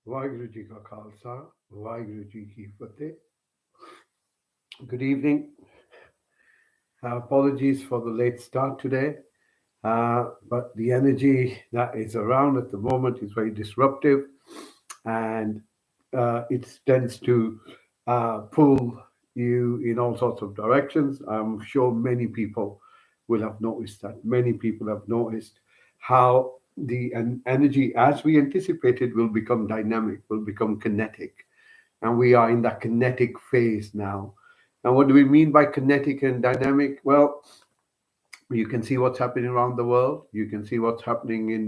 ਵਾਹਿਗੁਰੂ ਜੀ ਕਾ ਖਾਲਸਾ ਵਾਹਿਗੁਰੂ ਜੀ ਕੀ ਫਤਿਹ. Good evening. Apologies for the late start today, but the energy that is around at the moment is very disruptive, and it tends to pull you in all sorts of directions. I'm sure many people will have noticed that. Many people have noticed how the energy, as we anticipated, will become dynamic, will become kinetic, and we are in that kinetic phase now. And what do we mean by kinetic and dynamic? Well, you can see what's happening around the world. You can see what's happening in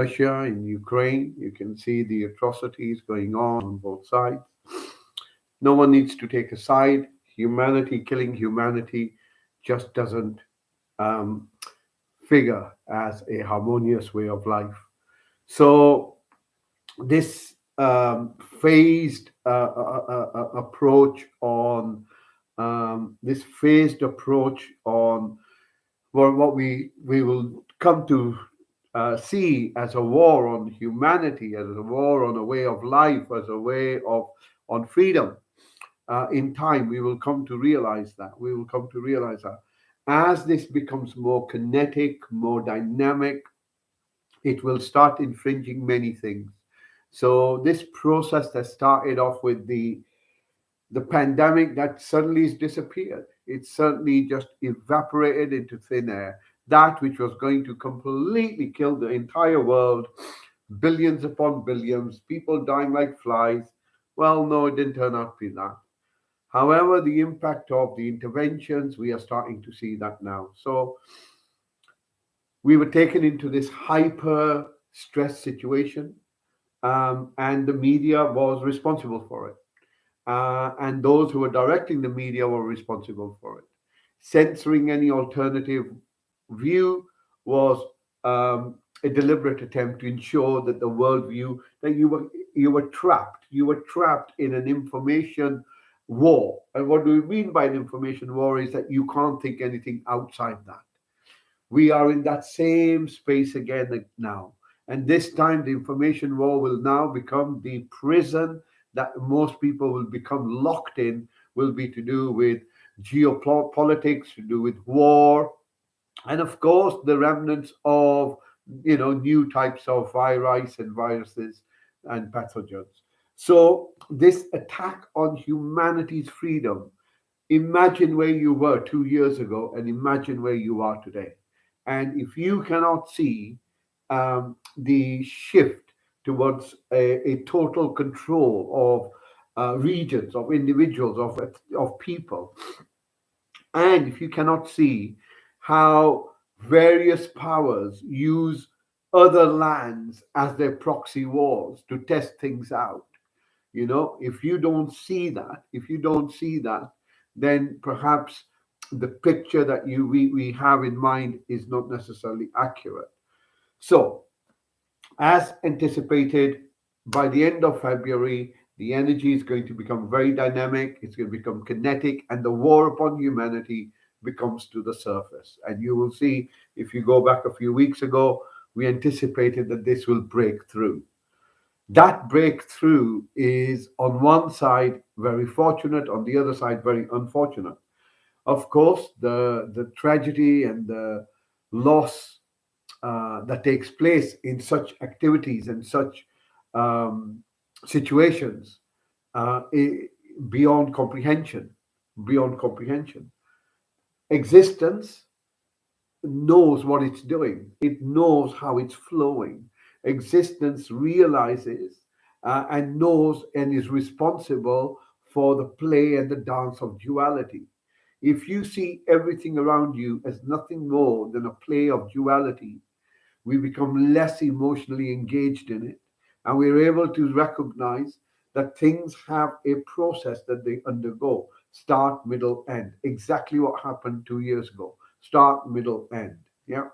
Russia, in Ukraine. You can see the atrocities going on both sides. No one needs to take a side. Humanity killing humanity just doesn't um, figure as a harmonious way of life. So this phased approach on this phased approach on what we will come to see as a war on humanity, as a war on a way of life, as a way of on freedom. In time, we will come to realize that. We will come to realize that as this becomes more kinetic, more dynamic, it will start infringing many things. So this process that started off with the pandemic, that suddenly has disappeared. It suddenly just evaporated into thin air. That which was going to completely kill the entire world, billions upon billions, people dying like flies. Well, no, it didn't turn out to be that. However, the impact of the interventions, we are starting to see that now. So we were taken into this hyper stress situation, and the media was responsible for it. And those who were directing the media were responsible for it. Censoring any alternative view was a deliberate attempt to ensure that the worldview that you were trapped in an information war. And what do we mean by an information war is that you can't think anything outside that. We are in that same space again now. And this time, the information war will now become the prison that most people will become locked in, will be to do with geopolitics, to do with war, and of course, the remnants of new types of virus and viruses and pathogens. So, this attack on humanity's freedom, imagine where you were 2 years ago and imagine where you are today. And if you cannot see the shift towards a total control of regions, of individuals, of people, and if you cannot see how various powers use other lands as their proxy wars to test things out, if you don't see that, then perhaps the picture that we have in mind is not necessarily accurate. So, as anticipated, by the end of February, the energy is going to become very dynamic, it's going to become kinetic, and the war upon humanity becomes to the surface. And you will see, if you go back a few weeks ago, we anticipated that this will break through. That breakthrough is on one side very fortunate, on the other side very unfortunate. Of course, the tragedy and the loss that takes place in such activities and such um, situations beyond comprehension, beyond comprehension. Existence knows what it's doing. It knows how it's flowing. Existence realizes and knows and is responsible for the play and the dance of duality. If you see everything around you as nothing more than a play of duality, we become less emotionally engaged in it, and we're able to recognize that things have a process that they undergo: start, middle, end. Exactly what happened 2 years ago: start, middle, end. Yeah.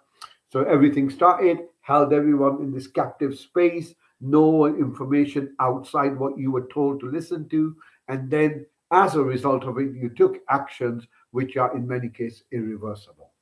So everything started, held everyone in this captive space, no information outside what you were told to listen to, and then as a result of it, you took actions which are in many cases irreversible.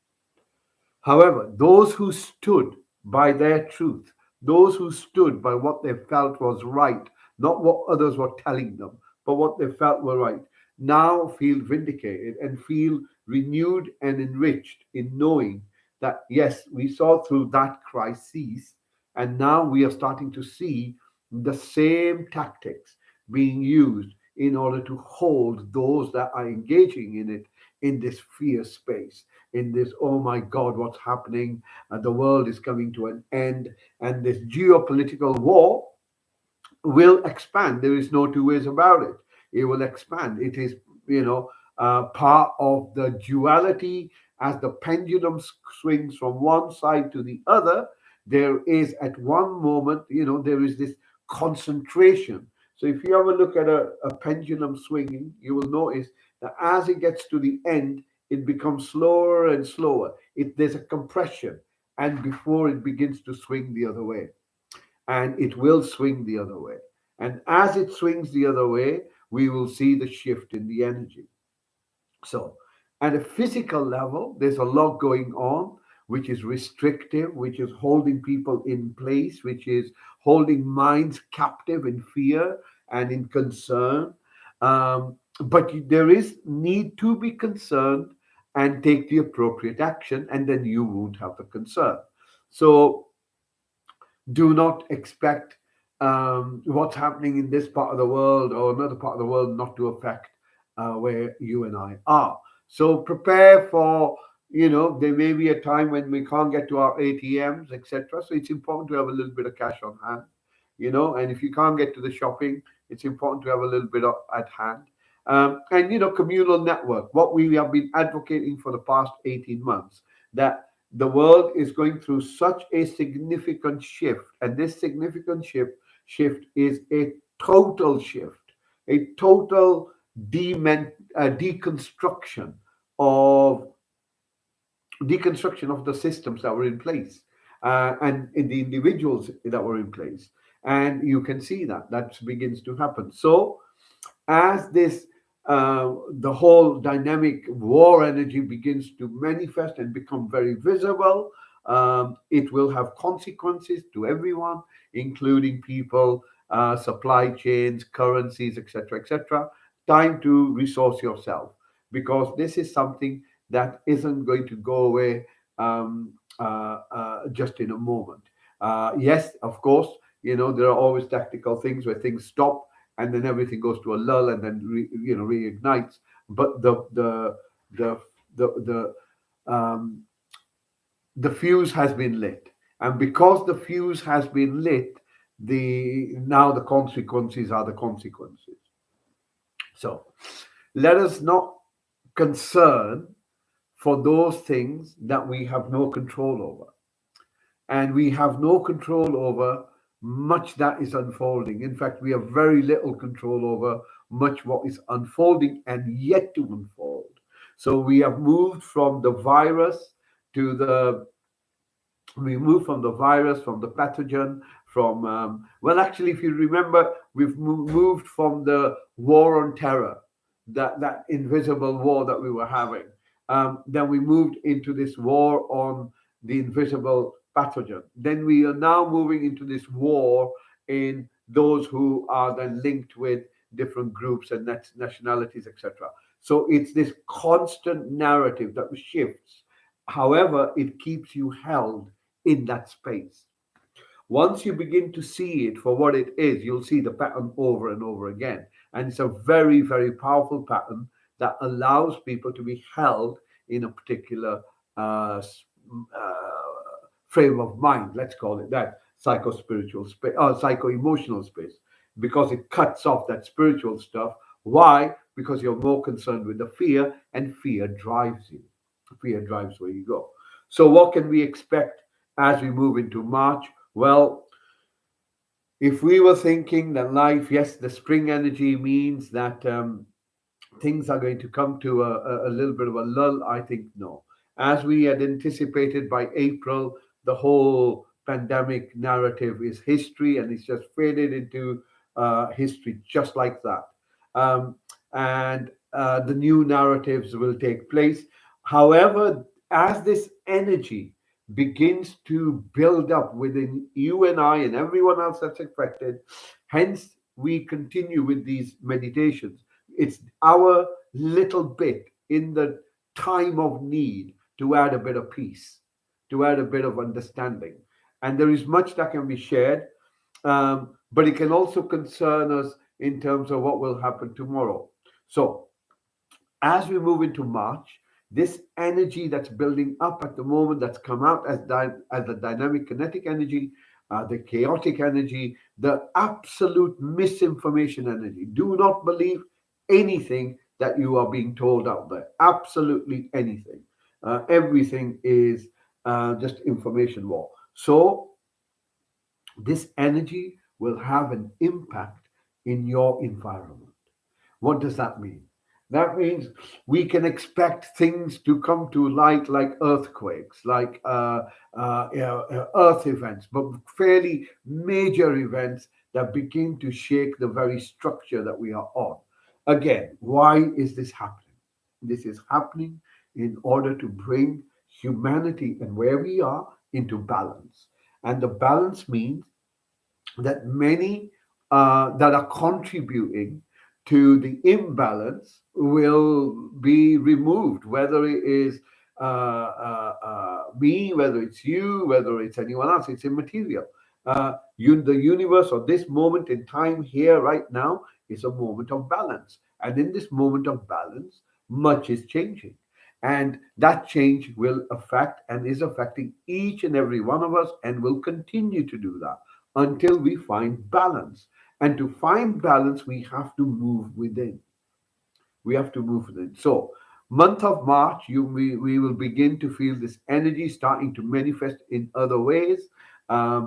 However, those who stood by their truth, those who stood by what they felt was right, not what others were telling them, but what they felt were right, now feel vindicated and feel renewed and enriched in knowing that, yes, we saw through that crisis, and now we are starting to see the same tactics being used in order to hold those that are engaging in it in this fear space, in this, oh my God, what's happening? The world is coming to an end, and this geopolitical war will expand. There is no two ways about it. It will expand. It is, part of the duality as the pendulum swings from one side to the other. There is at one moment, there is this concentration. So if you ever look at a pendulum swinging, you will notice that as it gets to the end, it becomes slower and slower. There's a compression, and before it begins to swing the other way, and it will swing the other way. And as it swings the other way, we will see the shift in the energy. So, at a physical level, there's a lot going on, which is restrictive, which is holding people in place, which is holding minds captive in fear and in concern. But there is need to be concerned and take the appropriate action, and then you won't have the concern. So, do not expect what's happening in this part of the world or another part of the world not to affect where you and I are. So prepare for, there may be a time when we can't get to our ATMs, etc. So it's important to have a little bit of cash on hand, and if you can't get to the shopping, it's important to have a little bit at hand. And, communal network, what we have been advocating for the past 18 months, that the world is going through such a significant shift, and this significant shift is a total shift, a total deconstruction of the systems that were in place, and in the individuals that were in place. And you can see that begins to happen. So as this the whole dynamic war energy begins to manifest and become very visible, it will have consequences to everyone, including people, supply chains, currencies, etc. Time to resource yourself, because this is something that isn't going to go away just in a moment. Yes, of course, there are always tactical things where things stop and then everything goes to a lull and then reignites. But um, the fuse has been lit, and because the fuse has been lit, the consequences are the consequences. So let us not concern for those things that we have no control over, and we have no control over much that is unfolding. In fact, we have very little control over much what is unfolding and yet to unfold. So we have moved from the virus to the we move from the virus, from the pathogen, from well, actually, if you remember, we've moved from the war on terror, that invisible war that we were having. Then we moved into this war on the invisible pathogen. Then we are now moving into this war in those who are then linked with different groups and nationalities, etc. So it's this constant narrative that shifts. However, it keeps you held in that space. Once you begin to see it for what it is, you'll see the pattern over and over again. And it's a very, very powerful pattern that allows people to be held in a particular frame of mind, let's call it that, psycho-spiritual space, or psycho-emotional space, because it cuts off that spiritual stuff. Why? Because you're more concerned with the fear, and fear drives you. Fear drives where you go. So what can we expect as we move into March? Well, if we were thinking that life, yes, the spring energy means that things are going to come to a little bit of a lull, I think no. As we had anticipated by April, the whole pandemic narrative is history, and it's just faded into history just like that. Um, and the new narratives will take place. However, as this energy begins to build up within you and I and everyone else that's affected. Hence, we continue with these meditations. It's our little bit in the time of need to add a bit of peace, to add a bit of understanding. And there is much that can be shared, but it can also concern us in terms of what will happen tomorrow. So, as we move into March, this energy that's building up at the moment, that's come out as, as the dynamic kinetic energy, the chaotic energy, the absolute misinformation energy. Do not believe anything that you are being told out there. Absolutely anything. Everything is just information war. So, this energy will have an impact in your environment. What does that mean? That means we can expect things to come to light like earthquakes, like earth events, but fairly major events that begin to shake the very structure that we are on. Again, why is this happening? This is happening in order to bring humanity and where we are into balance. And the balance means that many that are contributing to the imbalance will be removed, whether it is me, whether it's you, whether it's anyone else. It's immaterial. The universe, or this moment in time here right now, is a moment of balance. And in this moment of balance, much is changing. And that change will affect and is affecting each and every one of us and will continue to do that until we find balance. And to find balance, we have to move within. We have to move within. So, month of March, we will begin to feel this energy starting to manifest in other ways,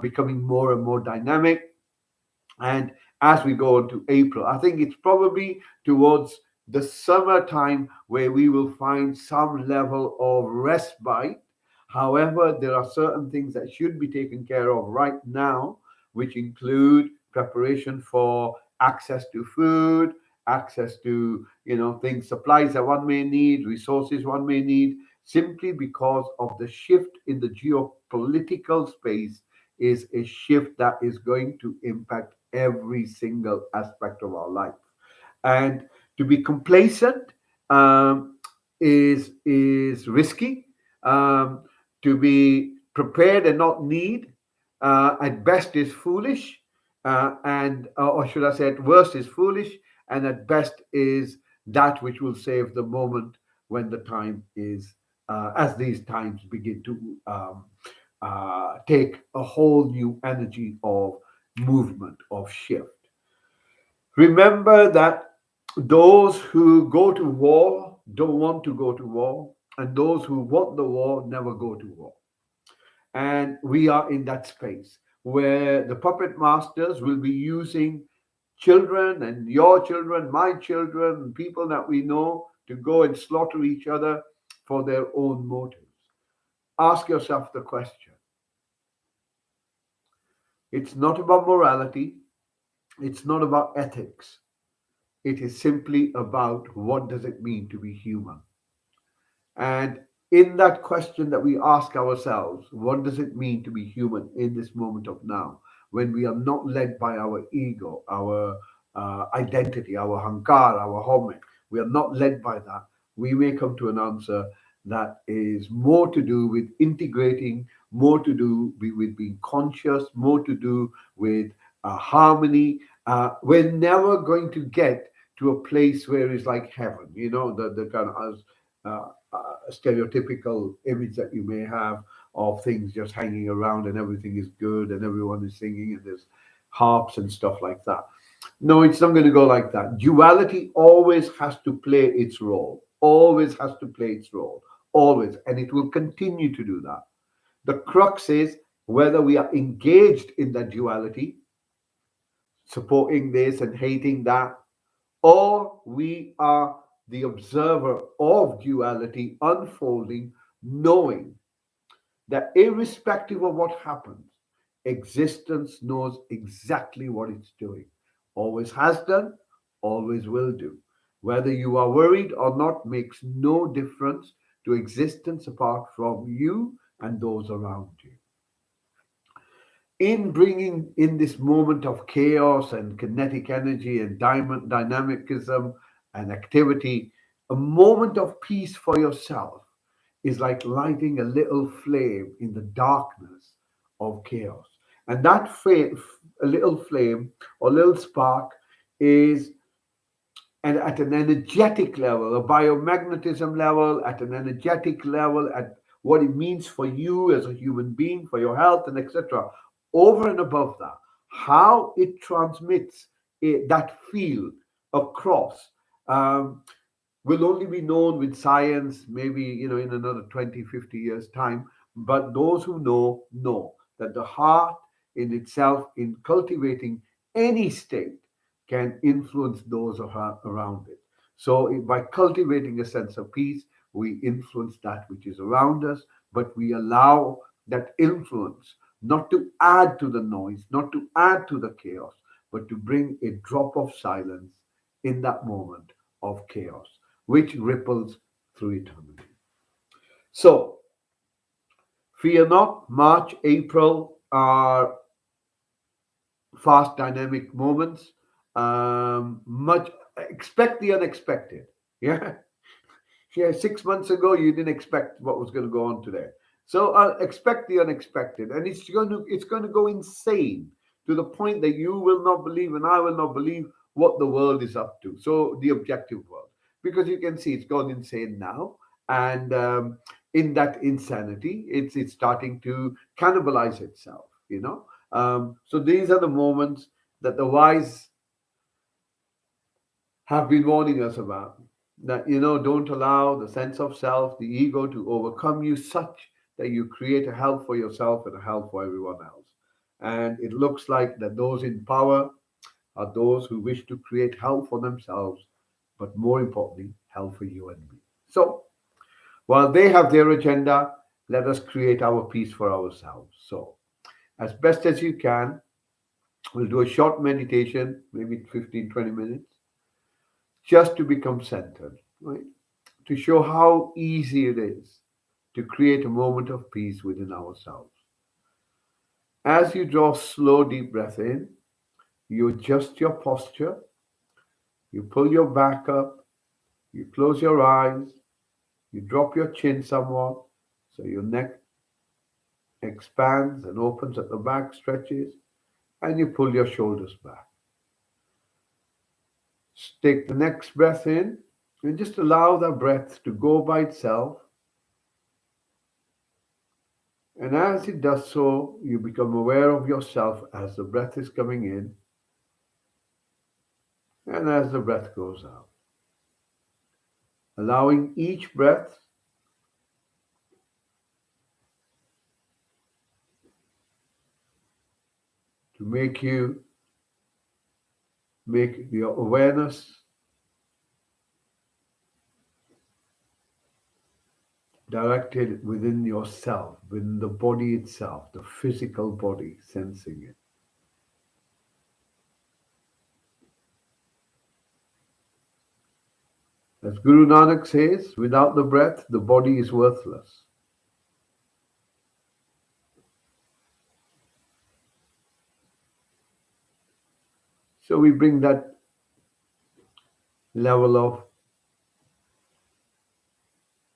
becoming more and more dynamic. And as we go into April, I think it's probably towards the summertime where we will find some level of respite. However, there are certain things that should be taken care of right now, which include preparation for access to food, access to things, supplies that one may need, resources one may need, simply because of the shift in the geopolitical space is a shift that is going to impact every single aspect of our life. And to be complacent is risky. To be prepared and not need, at best is foolish, and or should I say, at worst is foolish, and at best is that which will save the moment when the time is, as these times begin to take a whole new energy of movement, of shift. Remember that those who go to war don't want to go to war, and those who want the war never go to war. And we are in that space where the puppet masters will be using children and your children, my children, people that we know to go and slaughter each other for their own motives. Ask yourself the question. It's not about morality. It's not about ethics. It is simply about what does it mean to be human. And in that question that we ask ourselves, what does it mean to be human in this moment of now, when we are not led by our ego, our identity, our hankar, our home, we are not led by that. We may come to an answer that is more to do with integrating, more to do with being conscious, more to do with harmony. We're never going to get to a place where it's like heaven, the kind of stereotypical image that you may have of things just hanging around and everything is good and everyone is singing and there's harps and stuff like that. No, it's not going to go like that. Duality always has to play its role, always has to play its role, always, and it will continue to do that. The crux is whether we are engaged in that duality, supporting this and hating that, or we are the observer of duality unfolding, knowing that irrespective of what happens, existence knows exactly what it's doing, always has done, always will do. Whether you are worried or not makes no difference to existence apart from you and those around you. In bringing in this moment of chaos and kinetic energy and dynamicism and activity, a moment of peace for yourself is like lighting a little flame in the darkness of chaos. And that a little flame or little spark is and at an energetic level, a biomagnetism level, at an energetic level, at what it means for you as a human being, for your health, and etc. Over and above that, how it transmits that field across will only be known with science, maybe in another 20, 50 years' time. But those who know that the heart in itself, in cultivating any state, can influence those around it. So, by cultivating a sense of peace, we influence that which is around us, but we allow that influence not to add to the noise, not to add to the chaos, but to bring a drop of silence in that moment of chaos, which ripples through eternity. So, fear not, March, April are fast dynamic moments. Much expect the unexpected. Yeah. Yeah, 6 months ago you didn't expect what was going to go on today. So expect the unexpected, and it's going to go insane to the point that you will not believe, and I will not believe what the world is up to. So the objective world, because you can see it's gone insane now, and in that insanity, it's starting to cannibalize itself. So these are the moments that the wise have been warning us about, that don't allow the sense of self, the ego, to overcome you such that you create a hell for yourself and a hell for everyone else. And it looks like that those in power are those who wish to create hell for themselves, but more importantly, hell for you and me. So while they have their agenda, let us create our peace for ourselves. So as best as you can, we'll do a short meditation, maybe 15, 20 minutes, just to become centered, right? To show how easy it is to create a moment of peace within ourselves. As you draw slow, deep breath in, you adjust your posture, you pull your back up, you close your eyes, you drop your chin somewhat so your neck expands and opens at the back, stretches, and you pull your shoulders back. Take the next breath in and just allow that breath to go by itself. And as it does so, you become aware of yourself as the breath is coming in and as the breath goes out. Allowing each breath to make your awareness directed within yourself, within the body itself, the physical body, sensing it. As Guru Nanak says, without the breath, the body is worthless. So we bring that level of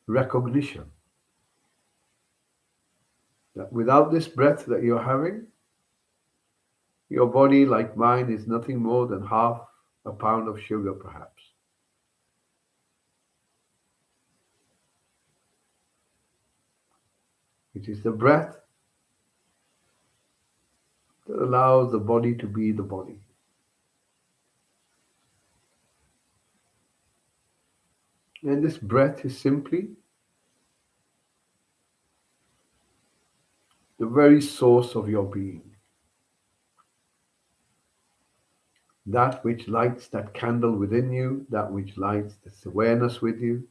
recognition that without this breath that you're having, your body, like mine, is nothing more than half a pound of sugar, perhaps. It is the breath that allows the body to be the body. And this breath is simply the very source of your being. That which lights that candle within you, that which lights this awareness with you.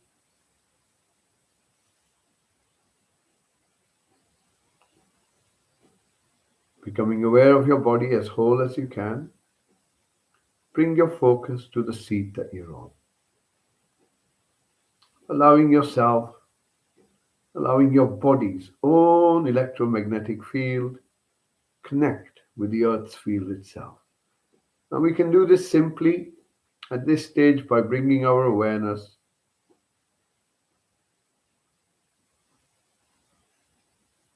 Becoming aware of your body as whole as you can, bring your focus to the seat that you're on. Allowing yourself allowing your body's own electromagnetic field connect with the Earth's field itself. Now we can do this simply at this stage by bringing our awareness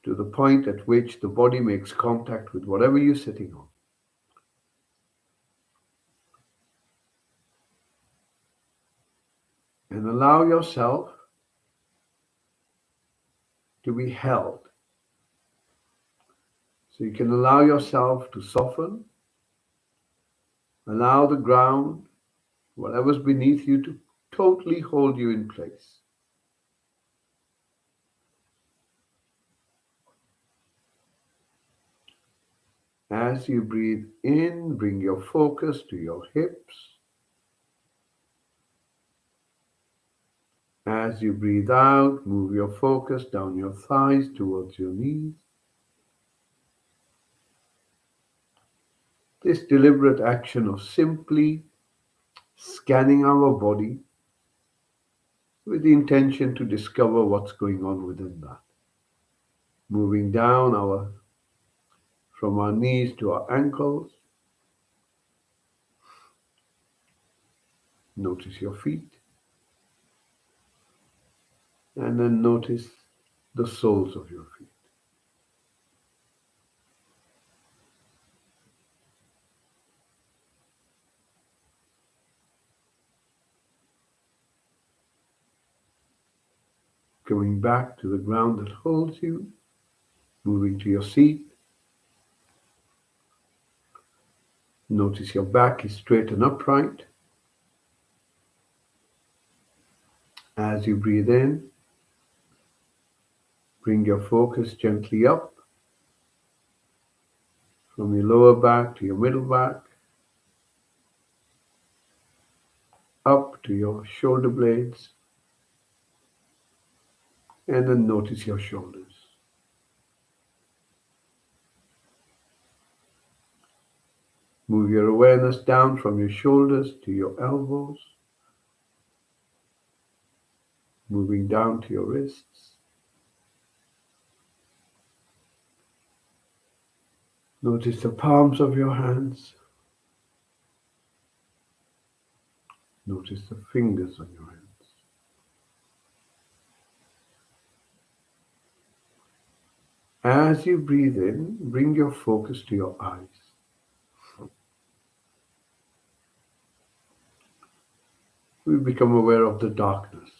to the point at which the body makes contact with whatever you're sitting on. And allow yourself to be held. So you can allow yourself to soften, allow the ground, whatever's beneath you, to totally hold you in place. As you breathe in, bring your focus to your hips. As you breathe out, move your focus down your thighs towards your knees. This deliberate action of simply scanning our body with the intention to discover what's going on within that. Moving down from our knees to our ankles. Notice your feet. And then notice the soles of your feet. Coming back to the ground that holds you, moving to your seat. Notice your back is straight and upright. As you breathe in, bring your focus gently up from your lower back to your middle back, up to your shoulder blades, and then notice your shoulders. Move your awareness down from your shoulders to your elbows, moving down to your wrists. Notice the palms of your hands. Notice the fingers on your hands. As you breathe in, bring your focus to your eyes. We become aware of the darkness.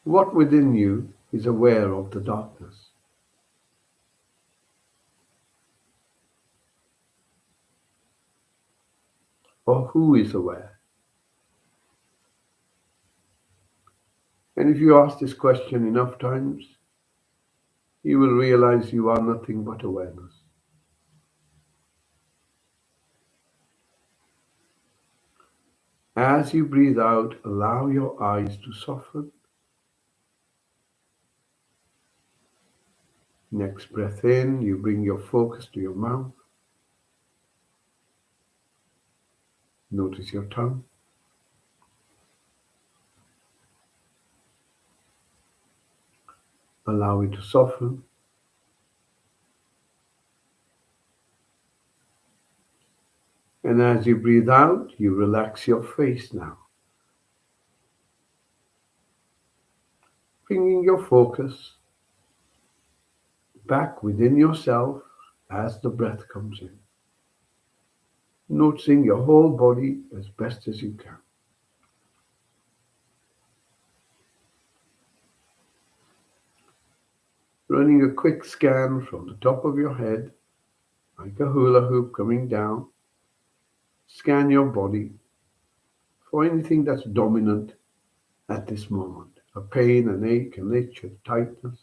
What within you is aware of the darkness? Or who is aware? And if you ask this question enough times, you will realize you are nothing but awareness. As you breathe out, allow your eyes to soften. Next breath in, you bring your focus to your mouth. Notice your tongue. Allow it to soften. And as you breathe out, you relax your face now. Bringing your focus back within yourself as the breath comes in. Noticing your whole body as best as you can. Running a quick scan from the top of your head, like a hula hoop coming down. Scan your body for anything that's dominant at this moment. A pain, an ache, an itch, a tightness.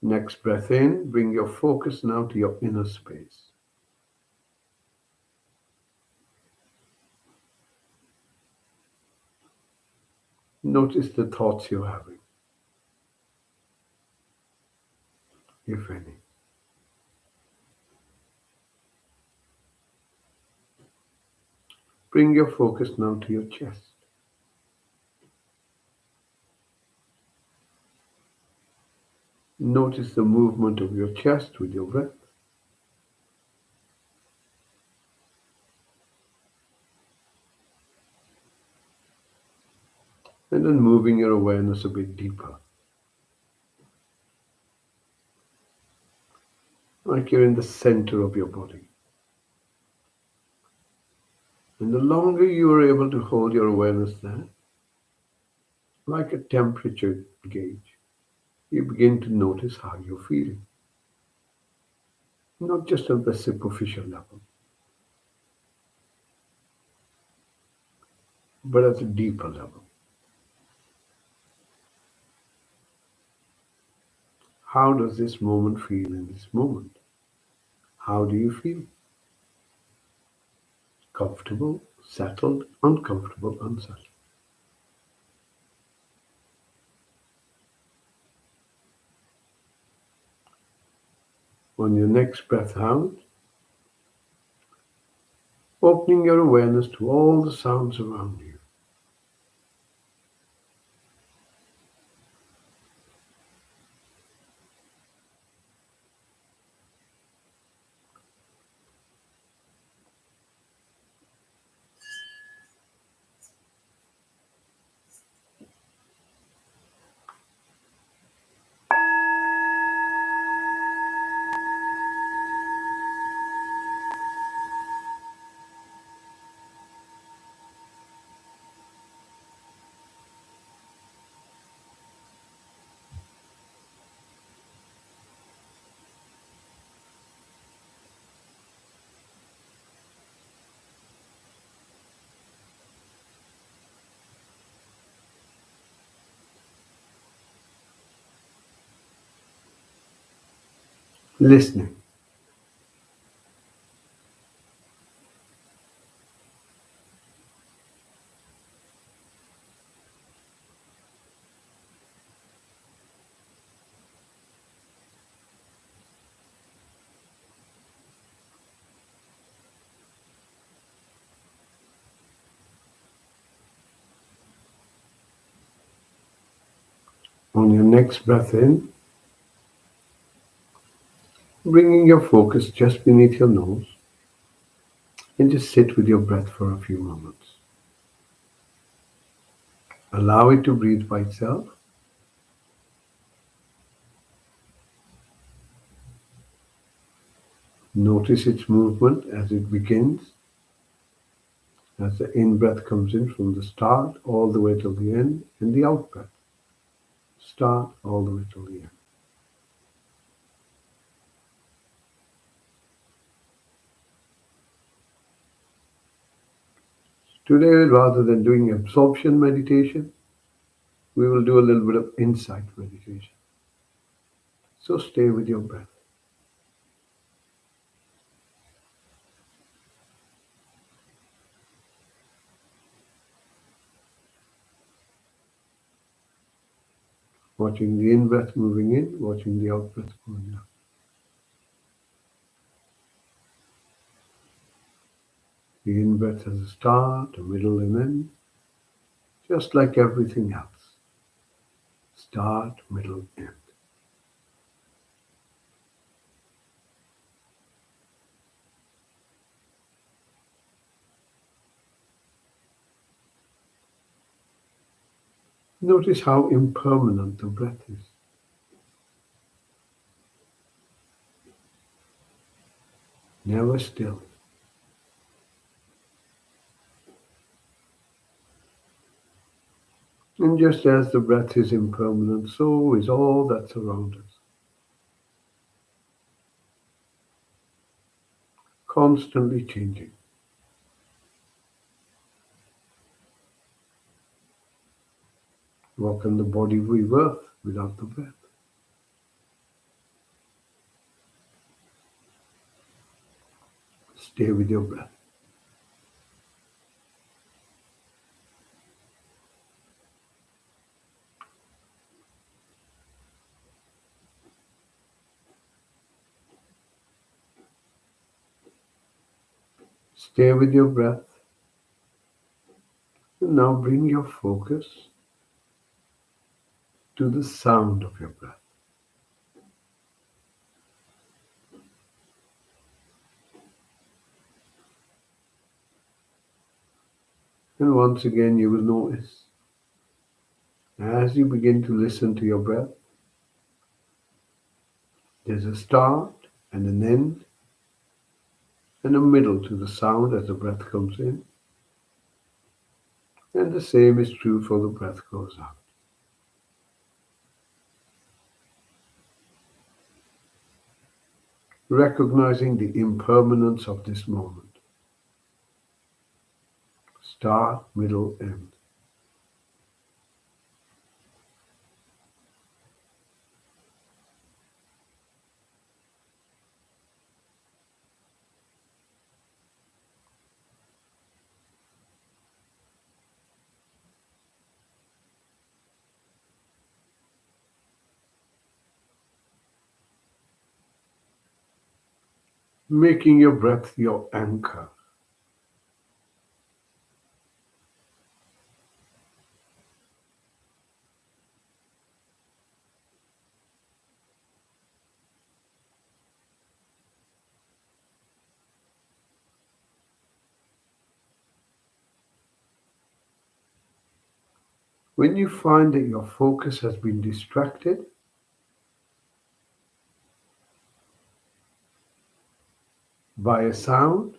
Next breath in, bring your focus now to your inner space. Notice the thoughts you're having, if any. Bring your focus now to your chest. Notice the movement of your chest with your breath. And then moving your awareness a bit deeper. Like you're in the center of your body. And the longer you are able to hold your awareness there, like a temperature gauge, you begin to notice how you're feeling. Not just at the superficial level, but at a deeper level. How does this moment feel in this moment? How do you feel? Comfortable, settled, uncomfortable, unsettled. On your next breath out, opening your awareness to all the sounds around you. Listening. On your next breath in, bringing your focus just beneath your nose, and just sit with your breath for a few moments. Allow it to breathe by itself. Notice its movement as it begins, as the in-breath comes in from the start all the way till the end, and the out-breath. Start all the way till the end. Today, rather than doing absorption meditation, we will do a little bit of insight meditation. So stay with your breath. Watching the in-breath moving in, watching the out-breath going out. The in-breath has a start, a middle, and end, just like everything else. Start, middle, end. Notice how impermanent the breath is. Never still. And just as the breath is impermanent, so is all that's around us. Constantly changing. What can the body be worth without the breath? Stay with your breath. Stay with your breath. now bring your focus to the sound of your breath. And once again, you will notice as you begin to listen to your breath, there's a start and an end and a middle to the sound as the breath comes in. And the same is true for the breath goes out. Recognizing the impermanence of this moment. Start, middle, end. Making your breath your anchor. When you find that your focus has been distracted, by a sound,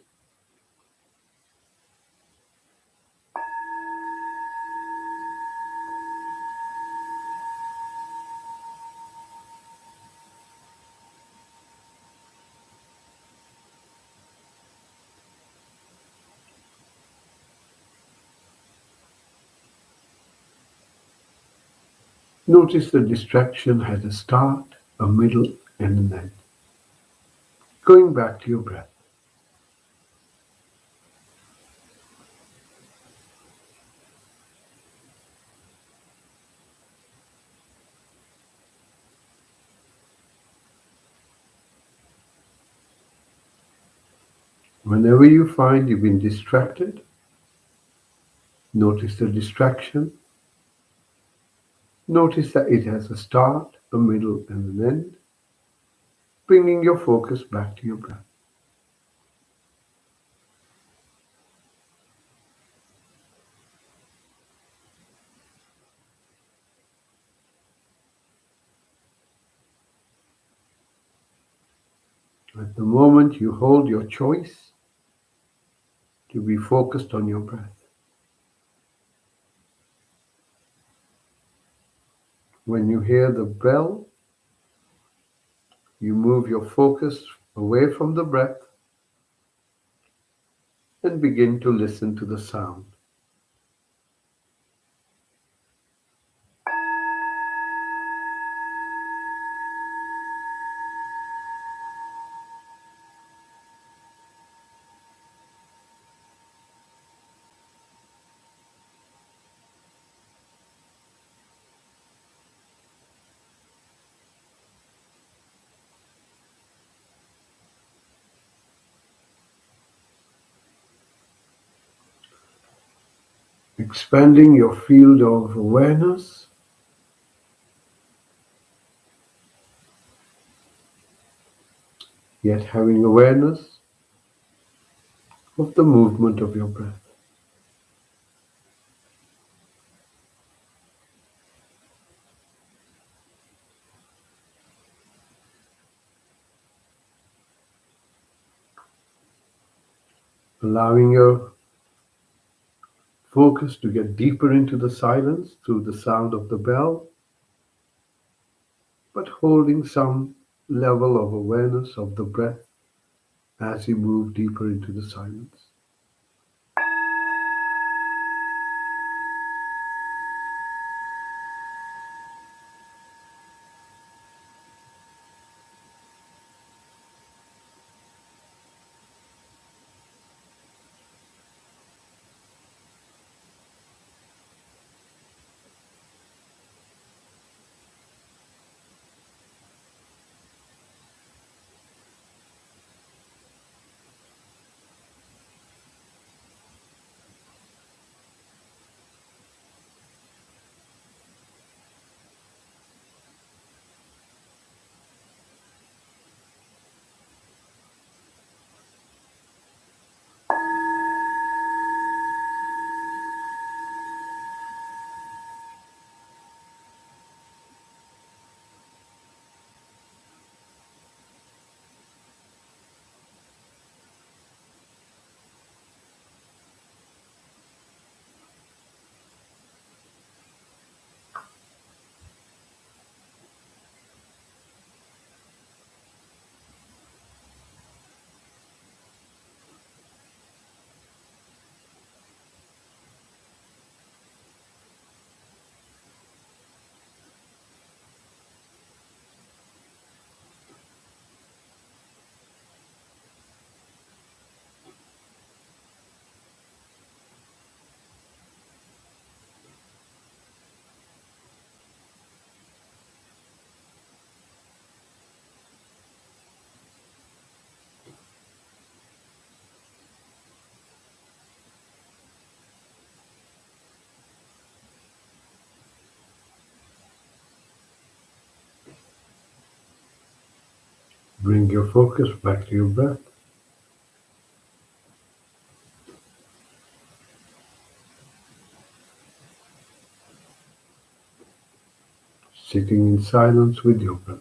notice the distraction has a start, a middle, and an end. Going back to your breath. Whenever you find you've been distracted, notice the distraction. Notice that it has a start, a middle, and an end, bringing your focus back to your breath. At the moment, you hold your choice to be focused on your breath. When you hear the bell, you move your focus away from the breath and begin to listen to the sound. Expanding your field of awareness, yet having awareness of the movement of your breath. Allowing your focus to get deeper into the silence through the sound of the bell, but holding some level of awareness of the breath as you move deeper into the silence. Bring your focus back to your breath. Sitting in silence with your breath.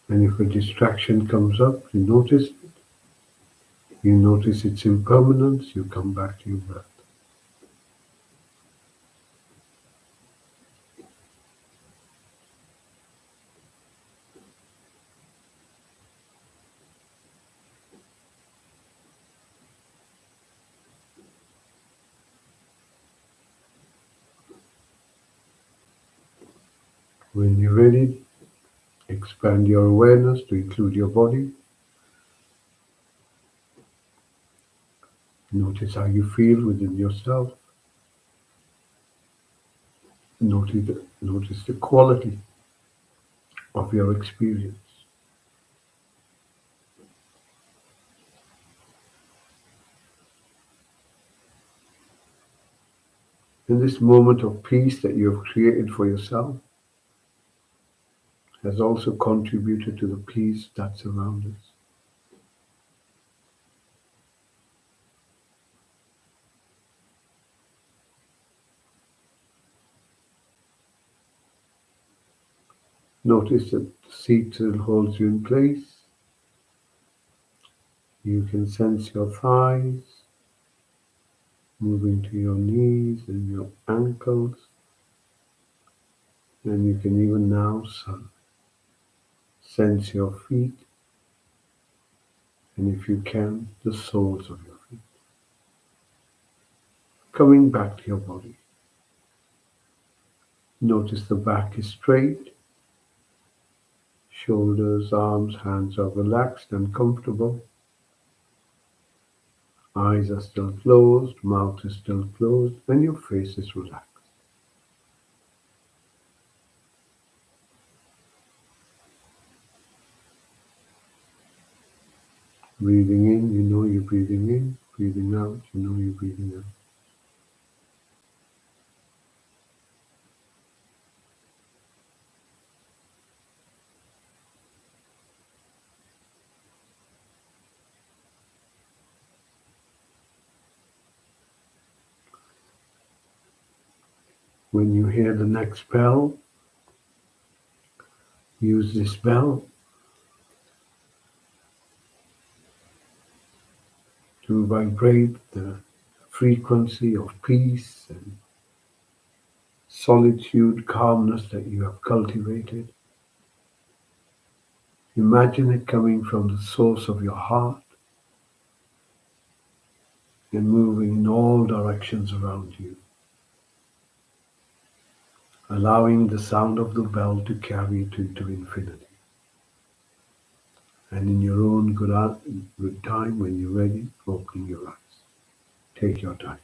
And if a distraction comes up, you notice it. You notice its impermanence, you come back to your breath. When you're ready, expand your awareness to include your body. Notice how you feel within yourself. Notice the quality of your experience. And this moment of peace that you have created for yourself has also contributed to the peace that surrounds us. Notice that the seat still holds you in place. You can sense your thighs moving to your knees and your ankles. And you can even now sense your feet, and if you can, the soles of your feet. Coming back to your body. Notice the back is straight. Shoulders, arms, hands are relaxed and comfortable. Eyes are still closed, mouth is still closed, and your face is relaxed. Breathing in, you know you're breathing in. Breathing out, you know you're breathing out. When you hear the next bell, use this bell to vibrate the frequency of peace and solitude, calmness that you have cultivated. Imagine it coming from the source of your heart and moving in all directions around you, allowing the sound of the bell to carry it into infinity. And in your own good time, when you're ready, opening your eyes. Take your time.